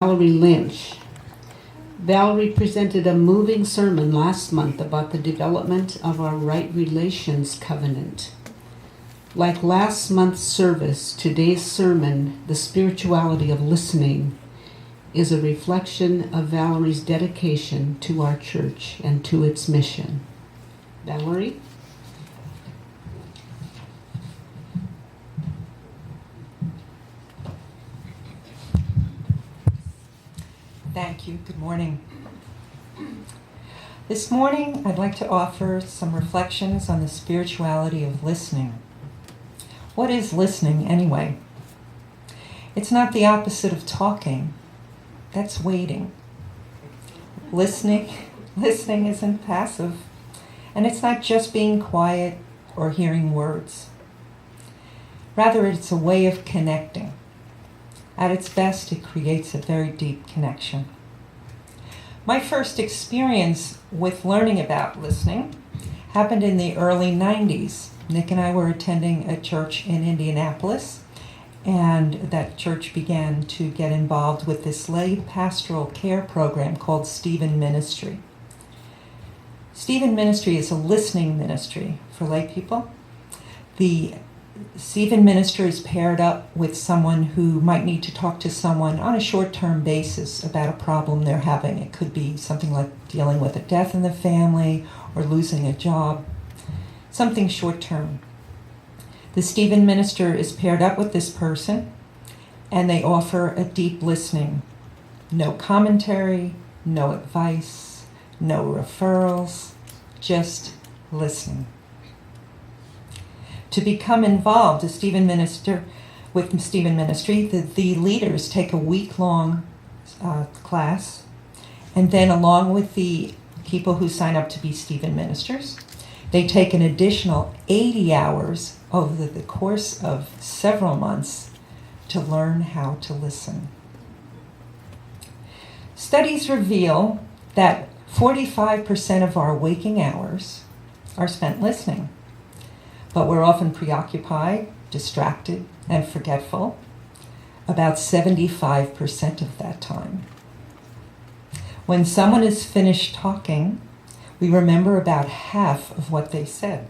Valerie Lynch. Valerie presented a moving sermon last month about the development of our right relations covenant. Like last month's service, today's sermon, The Spirituality of Listening, is a reflection of Valerie's dedication to our church and to its mission. Valerie? Thank you. Good morning. This morning, I'd like to offer some reflections on the spirituality of listening. What is listening anyway? It's not the opposite of talking. That's waiting. Listening isn't passive, and it's not just being quiet or hearing words. Rather, it's a way of connecting. At its best, it creates a very deep connection. My first experience with learning about listening happened in the early 90s. Nick and I were attending a church in Indianapolis, and that church began to get involved with this lay pastoral care program called Stephen Ministry. Stephen Ministry is a listening ministry for lay people. The Stephen Minister is paired up with someone who might need to talk to someone on a short-term basis about a problem they're having. It could be something like dealing with a death in the family or losing a job, something short-term. The Stephen Minister is paired up with this person, and they offer a deep listening. No commentary, no advice, no referrals, just listening. To become involved with Stephen Ministry, the leaders take a week-long class, and then along with the people who sign up to be Stephen Ministers, they take an additional 80 hours over the course of several months to learn how to listen. Studies reveal that 45% of our waking hours are spent listening. But we're often preoccupied, distracted, and forgetful about 75% of that time. When someone is finished talking, we remember about half of what they said.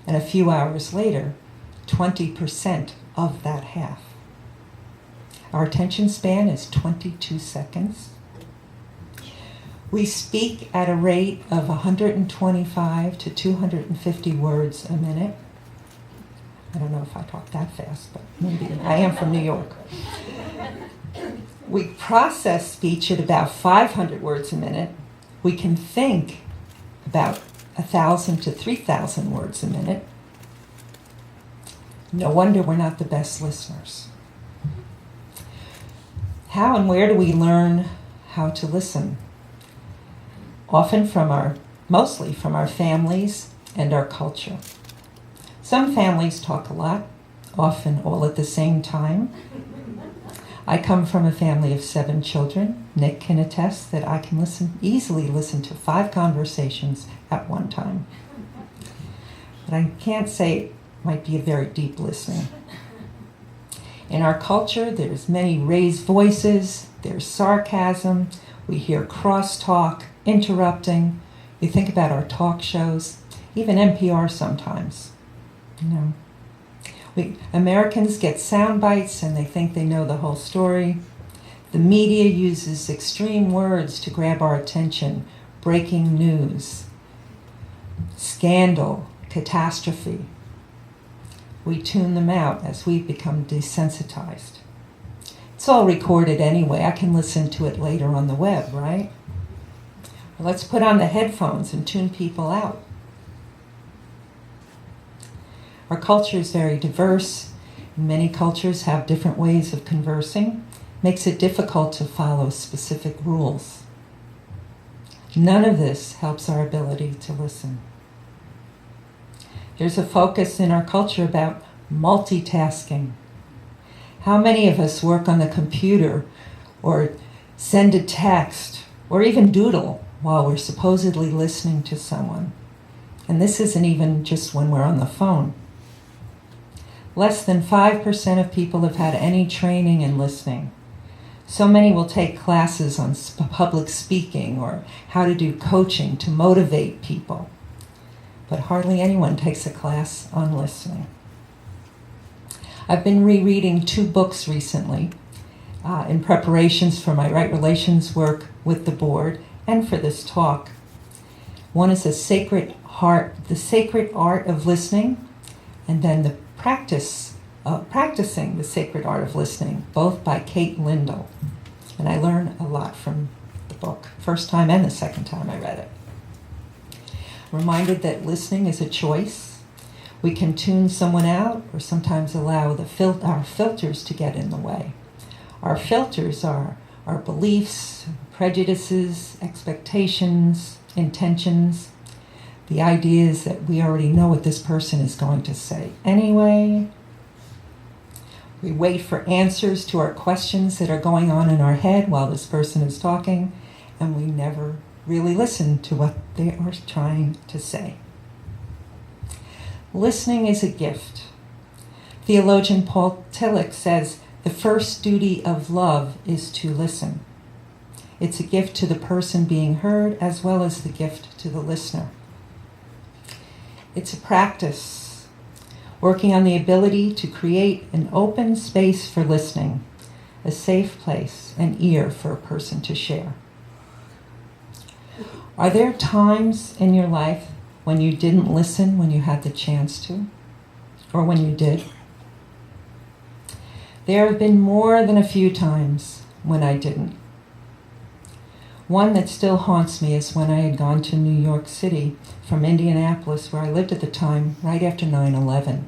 And a few hours later, 20% of that half. Our attention span is 22 seconds. We speak at a rate of 125 to 250 words a minute. I don't know if I talk that fast, but maybe. I am from New York. We process speech at about 500 words a minute. We can think about 1,000 to 3,000 words a minute. No wonder we're not the best listeners. How and where do we learn how to listen? Mostly from our families and our culture. Some families talk a lot, often all at the same time. I come from a family of 7 children. Nick can attest that I can easily listen to 5 conversations at one time. But I can't say it might be a very deep listening. In our culture, there's many raised voices, there's sarcasm, we hear crosstalk, interrupting. You think about our talk shows, even NPR sometimes. Americans get sound bites and they think they know the whole story. The media uses extreme words to grab our attention. Breaking news, scandal, catastrophe. We tune them out as we become desensitized. It's all recorded anyway. I can listen to it later on the web, right? Let's put on the headphones and tune people out. Our culture is very diverse. Many cultures have different ways of conversing. Makes it difficult to follow specific rules. None of this helps our ability to listen. There's a focus in our culture about multitasking. How many of us work on the computer or send a text or even doodle while we're supposedly listening to someone? And this isn't even just when we're on the phone. Less than 5% of people have had any training in listening. So many will take classes on public speaking or how to do coaching to motivate people, but hardly anyone takes a class on listening. I've been rereading 2 books recently in preparations for my right relations work with the board and for this talk. One is The Sacred Art of Listening, and then The Practicing the Sacred Art of Listening, both by Kate Lindell. And I learned a lot from the book, first time and the second time I read it. Reminded that listening is a choice. We can tune someone out or sometimes allow our filters to get in the way. Our filters are our beliefs, prejudices, expectations, intentions, the ideas that we already know what this person is going to say anyway. We wait for answers to our questions that are going on in our head while this person is talking, and we never really listen to what they are trying to say. Listening is a gift. Theologian Paul Tillich says, the first duty of love is to listen. It's a gift to the person being heard as well as the gift to the listener. It's a practice, working on the ability to create an open space for listening, a safe place, an ear for a person to share. Are there times in your life when you didn't listen when you had the chance to, or when you did? There have been more than a few times when I didn't. One that still haunts me is when I had gone to New York City from Indianapolis, where I lived at the time, right after 9/11.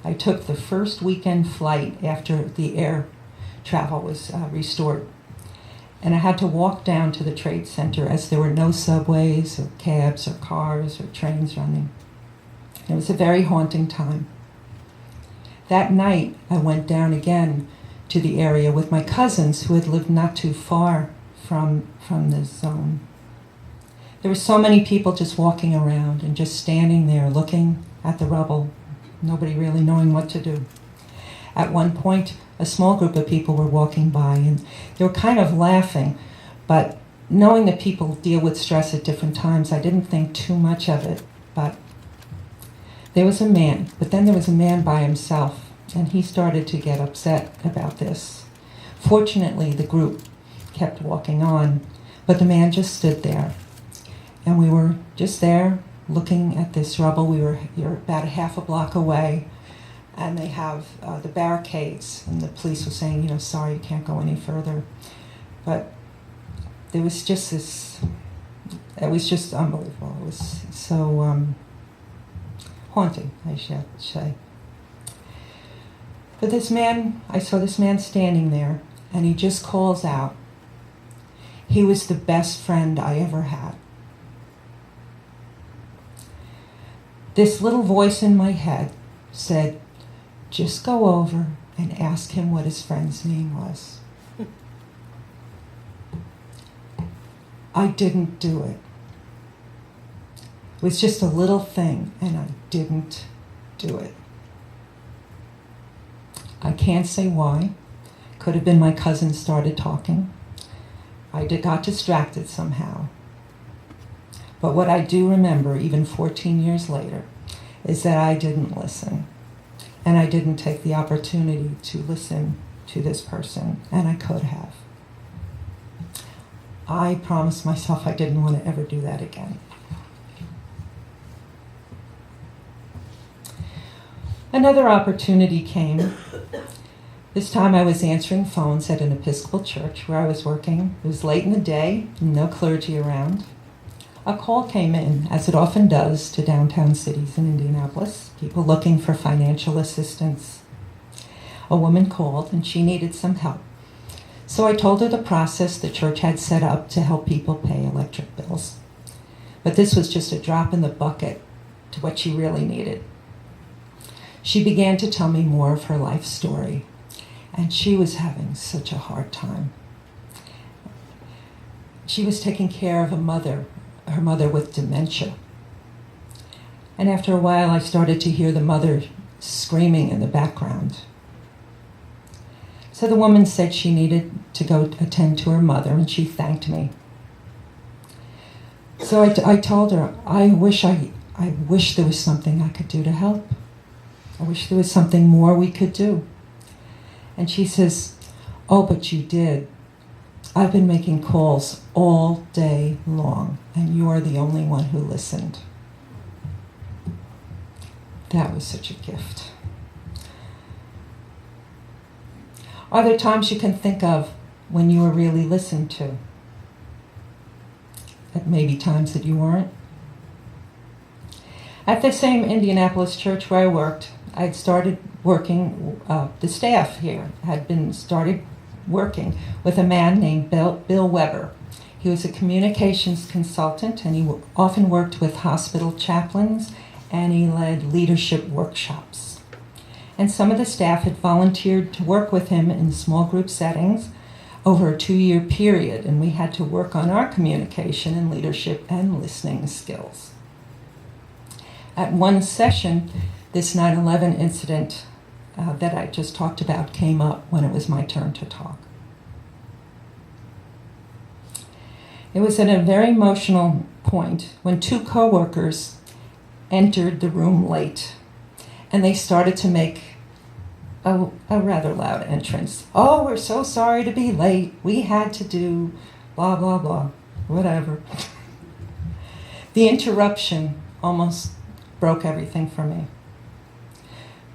I took the first weekend flight after the air travel was restored. And I had to walk down to the Trade Center as there were no subways or cabs or cars or trains running. It was a very haunting time. That night, I went down again to the area with my cousins who had lived not too far from the zone. There were so many people just walking around and just standing there looking at the rubble, nobody really knowing what to do. At one point, a small group of people were walking by and they were kind of laughing, but knowing that people deal with stress at different times, I didn't think too much of it. But there was a man by himself, and he started to get upset about this. Fortunately, the group kept walking on, but the man just stood there. And we were just there looking at this rubble. You're about a half a block away, and they have the barricades, and the police were saying, sorry, you can't go any further. But there was just this, it was just unbelievable. It was so haunting, I should say. But I saw this man standing there, and he just calls out. He was the best friend I ever had. This little voice in my head said, just go over and ask him what his friend's name was. I didn't do it. It was just a little thing, and I didn't do it. I can't say why. Could have been my cousin started talking. I got distracted somehow. But what I do remember, even 14 years later, is that I didn't listen. And I didn't take the opportunity to listen to this person, and I could have. I promised myself I didn't want to ever do that again. Another opportunity came. This time I was answering phones at an Episcopal church where I was working. It was late in the day, no clergy around. A call came in, as it often does, to downtown cities in Indianapolis, people looking for financial assistance. A woman called and she needed some help. So I told her the process the church had set up to help people pay electric bills. But this was just a drop in the bucket to what she really needed. She began to tell me more of her life story, and she was having such a hard time. She was taking care of her mother with dementia. And after a while, I started to hear the mother screaming in the background. So the woman said she needed to go attend to her mother, and she thanked me. So I told her, I wish there was something I could do to help. I wish there was something more we could do. And she says, oh, but you did. I've been making calls all day long, and you're the only one who listened. That was such a gift. Are there times you can think of when you were really listened to? At maybe times that you weren't? At the same Indianapolis church where I worked, I'd started working, the staff here started working with a man named Bill Weber. He was a communications consultant, and he often worked with hospital chaplains, and he led leadership workshops. And some of the staff had volunteered to work with him in small group settings over a 2-year period, and we had to work on our communication and leadership and listening skills. At one session, this 9/11 incident that I just talked about came up when it was my turn to talk. It was at a very emotional point when 2 coworkers entered the room late, and they started to make a rather loud entrance. Oh, we're so sorry to be late. We had to do blah, blah, blah, whatever. The interruption almost broke everything for me.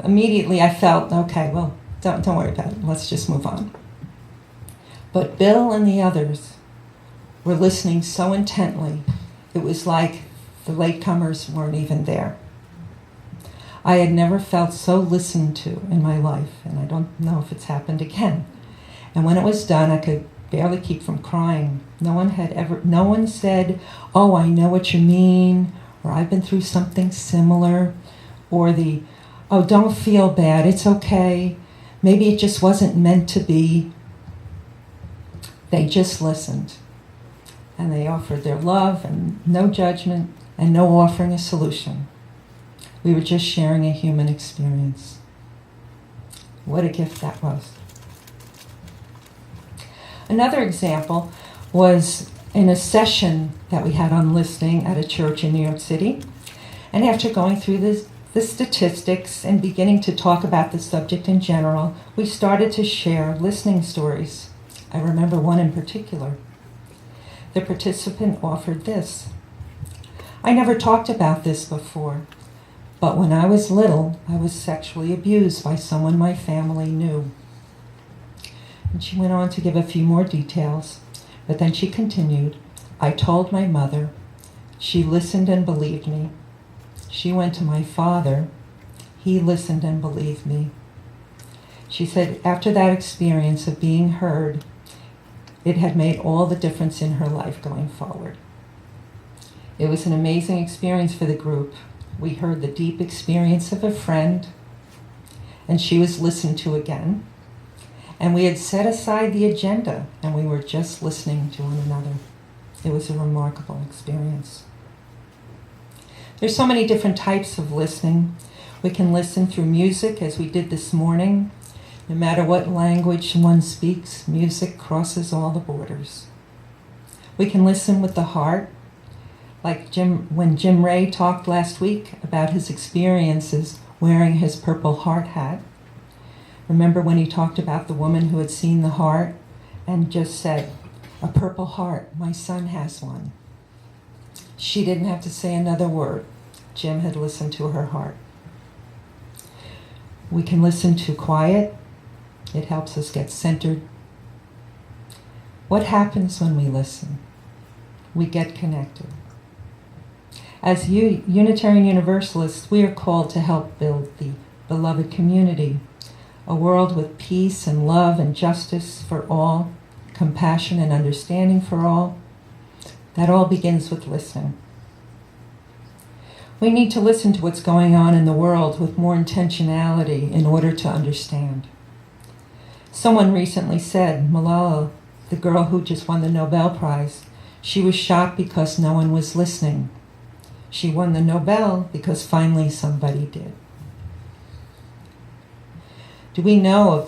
Immediately I felt, okay, well, don't worry about it. Let's just move on. But Bill and the others were listening so intently, it was like the latecomers weren't even there. I had never felt so listened to in my life, and I don't know if it's happened again. And when it was done, I could barely keep from crying. No one said, oh, I know what you mean, or I've been through something similar, or oh, don't feel bad, it's okay, maybe it just wasn't meant to be. They just listened, and they offered their love and no judgment and no offering a solution. We were just sharing a human experience. What a gift that was. Another example was in a session that we had on listening at a church in New York City. And after going through the statistics and beginning to talk about the subject in general, we started to share listening stories. I remember one in particular. The participant offered this. I never talked about this before, but when I was little, I was sexually abused by someone my family knew. And she went on to give a few more details, but then she continued, I told my mother. She listened and believed me. She went to my father. He listened and believed me. She said after that experience of being heard, it had made all the difference in her life going forward. It was an amazing experience for the group. We heard the deep experience of a friend, and she was listened to again. And we had set aside the agenda, and we were just listening to one another. It was a remarkable experience. There's so many different types of listening. We can listen through music, as we did this morning. No matter what language one speaks, music crosses all the borders. We can listen with the heart, like when Jim Ray talked last week about his experiences wearing his Purple Heart hat. Remember when he talked about the woman who had seen the heart and just said, a purple heart, my son has one. She didn't have to say another word. Jim had listened to her heart. We can listen to quiet. It helps us get centered. What happens when we listen? We get connected. As Unitarian Universalists, we are called to help build the beloved community, a world with peace and love and justice for all, compassion and understanding for all. That all begins with listening. We need to listen to what's going on in the world with more intentionality in order to understand. Someone recently said, Malala, the girl who just won the Nobel Prize, she was shocked because no one was listening. She won the Nobel because finally somebody did. Do we know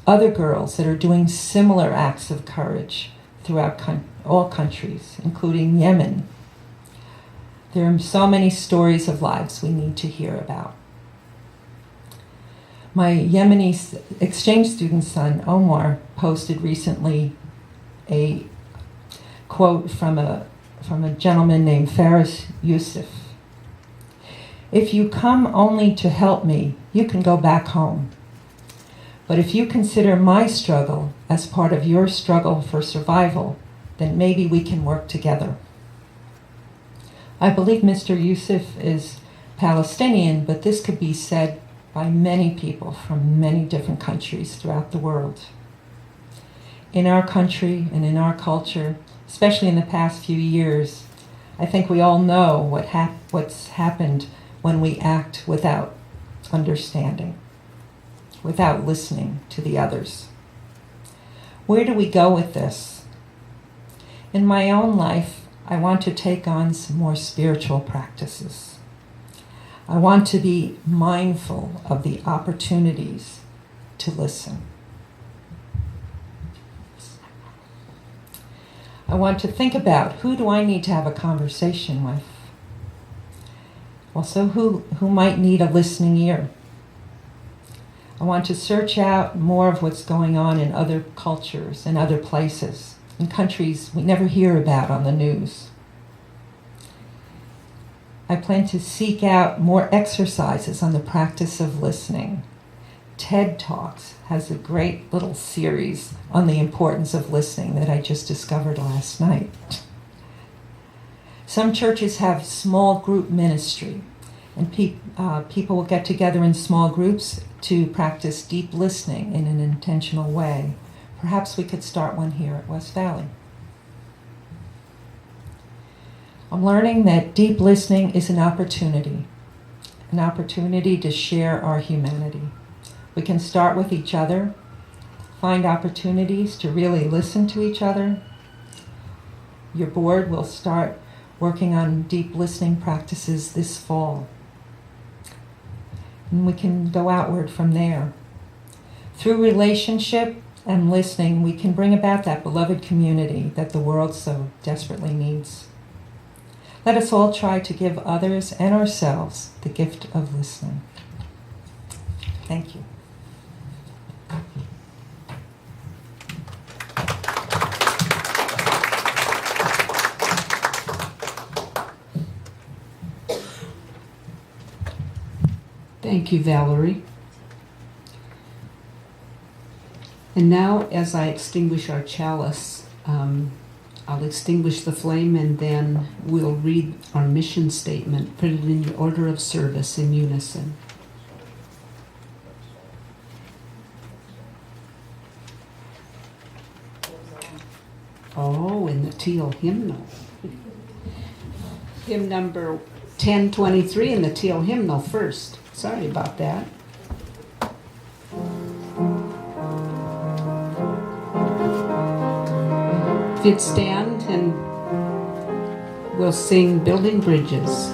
other girls that are doing similar acts of courage throughout all countries, including Yemen. There are so many stories of lives we need to hear about. My Yemeni exchange student son, Omar, posted recently a quote from a gentleman named Faris Yusuf. "If you come only to help me, you can go back home. But if you consider my struggle as part of your struggle for survival, then maybe we can work together." I believe Mr. Yusuf is Palestinian, but this could be said by many people from many different countries throughout the world. In our country and in our culture, especially in the past few years, I think we all know what's happened when we act without understanding, without listening to the others. Where do we go with this? In my own life, I want to take on some more spiritual practices. I want to be mindful of the opportunities to listen. I want to think about, who do I need to have a conversation with? Also, who might need a listening ear? I want to search out more of what's going on in other cultures and other places, in countries we never hear about on the news. I plan to seek out more exercises on the practice of listening. TED Talks has a great little series on the importance of listening that I just discovered last night. Some churches have small group ministry, and people will get together in small groups to practice deep listening in an intentional way. Perhaps we could start one here at West Valley. I'm learning that deep listening is an opportunity to share our humanity. We can start with each other, find opportunities to really listen to each other. Your board will start working on deep listening practices this fall. And we can go outward from there. Through relationship and listening, we can bring about that beloved community that the world so desperately needs. Let us all try to give others and ourselves the gift of listening. Thank you. Thank you, Valerie. And now, as I extinguish our chalice, I'll extinguish the flame, and then we'll read our mission statement, put it in the order of service in unison. Oh, in the teal hymnal. Hymn number 1023 in the teal hymnal first. Sorry about that. If you'd stand, and we'll sing Building Bridges.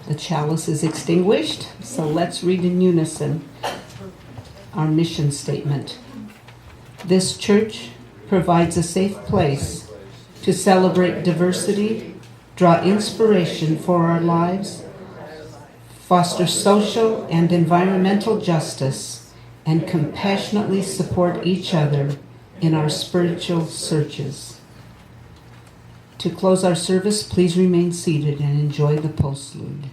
The chalice is extinguished, so let's read in unison our mission statement. This church provides a safe place to celebrate diversity, draw inspiration for our lives, foster social and environmental justice, and compassionately support each other in our spiritual searches. To close our service, please remain seated and enjoy the postlude.